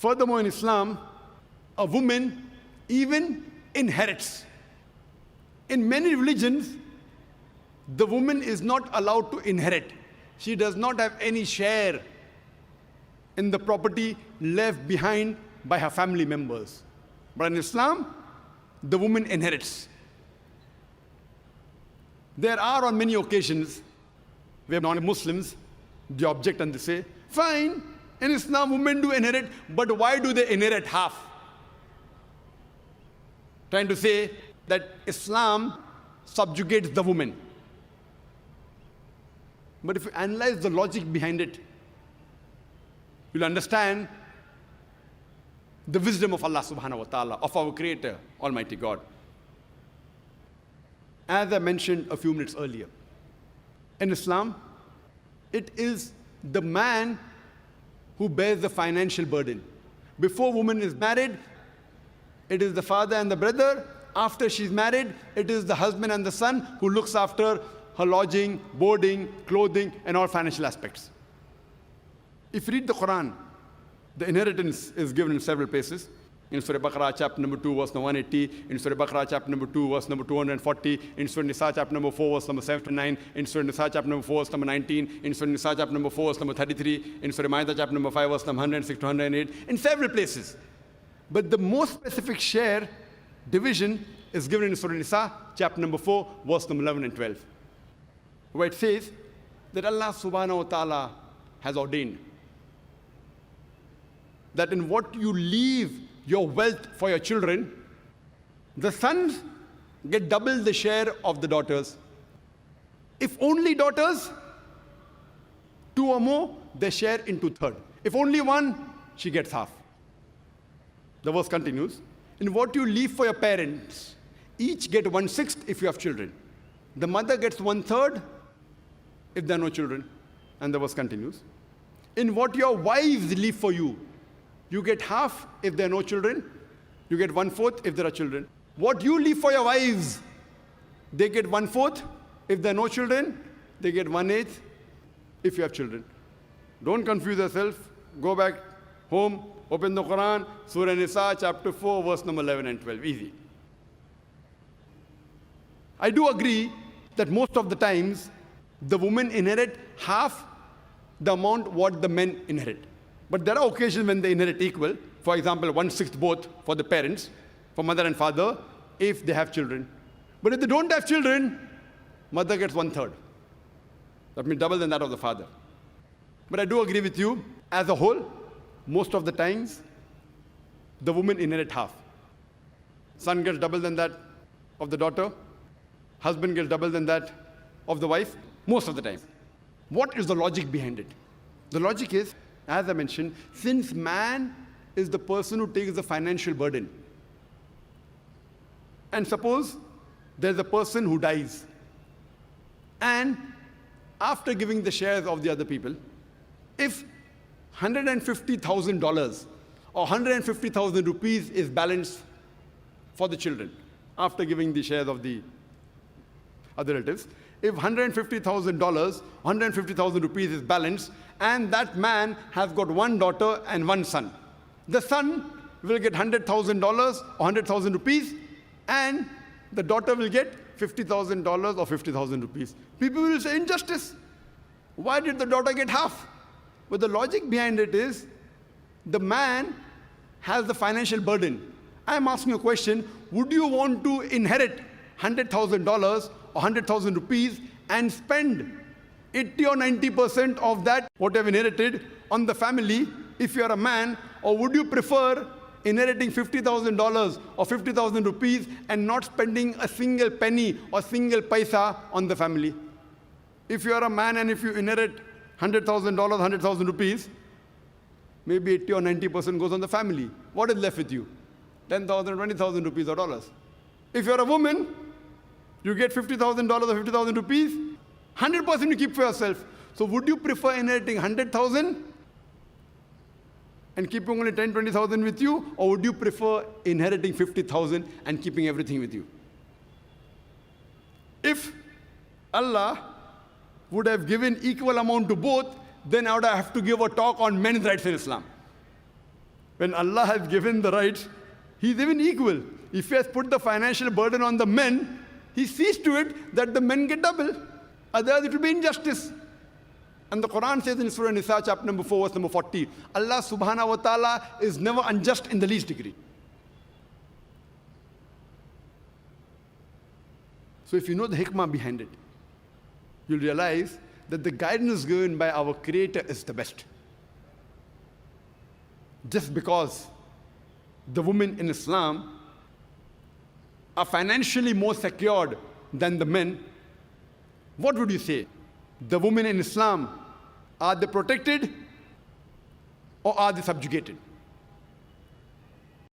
Furthermore, in Islam, a woman even inherits. In many religions, the woman is not allowed to inherit. She does not have any share in the property left behind by her family members. But in Islam, the woman inherits. There are on many occasions where non-Muslims, they object and they say, fine, in Islam women do inherit, but why do they inherit half? Trying to say that Islam subjugates the woman. But if you analyze the logic behind it, you'll understand the wisdom of Allah subhanahu wa ta'ala, of our Creator, Almighty God. As I mentioned a few minutes earlier, in Islam, it is the man who bears the financial burden. Before woman is married, it is the father and the brother. After she's married, it is the husband and the son who looks after her lodging, boarding, clothing, and all financial aspects. If you read the Quran, the inheritance is given in several places. In Surah Baqarah, chapter number 2, verse number 180. In Surah Baqarah, chapter number 2, verse number 240. In Surah Nisa, chapter number 4, verse number 79. In Surah Nisa, chapter number 4, verse number 19. In Surah Nisa, chapter number 4, verse number 33. In Surah Ma'idah, chapter number 5, verse number 106 to 108. In several places. But the most specific share division is given in Surah Nisa, chapter number 4, verse number 11 and 12. Where it says that Allah subhanahu wa ta'ala has ordained that in what you leave your wealth for your children, the sons get double the share of the daughters. If only daughters, 2 or more, they share in 2/3. If only one, she gets half. The verse continues, in what you leave for your parents, each get 1/6 if you have children. The mother gets 1/3 if there are no children. And the verse continues, in what your wives leave for you, you get half if there are no children. You get 1/4 if there are children. What you leave for your wives, they get 1/4 if there are no children. They get 1/8 if you have children. Don't confuse yourself. Go back home, open the Quran, Surah Nisa, chapter 4, verse number 11 and 12. Easy. I do agree that most of the times, the women inherit half the amount what the men inherit. But there are occasions when they inherit equal. For example, 1/6 both for the parents, for mother and father, if they have children. But if they don't have children, mother gets 1/3. That means double than that of the father. But I do agree with you, as a whole, most of the times, the woman inherit half. Son gets double than that of the daughter. Husband gets double than that of the wife, most of the time. What is the logic behind it? The logic is, as I mentioned, since man is the person who takes the financial burden, and suppose there's a person who dies, and after giving the shares of the other people, if $150,000 or 150,000 rupees is balanced for the children, after giving the shares of the other relatives, if $150,000, 150,000 rupees is balanced, and that man has got one daughter and one son, the son will get $100,000 or 100,000 rupees, and the daughter will get $50,000 or 50,000 rupees. People will say, injustice. Why did the daughter get half? But the logic behind it is, the man has the financial burden. I'm asking a question, would you want to inherit $100,000 or 100,000 rupees and spend 80 or 90% of that, what you have inherited, on the family if you are a man? Or would you prefer inheriting $50,000 or 50,000 rupees and not spending a single penny or single paisa on the family? If you are a man and if you inherit $100,000, 100,000 rupees, maybe 80 or 90% goes on the family. What is left with you? 10,000, 20,000 rupees or dollars. If you're a woman, you get $50,000 or 50,000 rupees, 100% you keep for yourself. So would you prefer inheriting 100,000 and keeping only 10, 20,000 with you, or would you prefer inheriting 50,000 and keeping everything with you? If Allah would have given equal amount to both, then I would have to give a talk on men's rights in Islam. When Allah has given the rights, He's even equal. If He has put the financial burden on the men, He sees to it that the men get double. Otherwise, it will be injustice. And the Quran says in Surah Nisa, chapter number 4, verse number 40, Allah subhanahu wa ta'ala is never unjust in the least degree. So if you know the hikmah behind it, you'll realize that the guidance given by our Creator is the best. Just because the women in Islam are financially more secured than the men, what would you say? The women in Islam, are they protected or are they subjugated?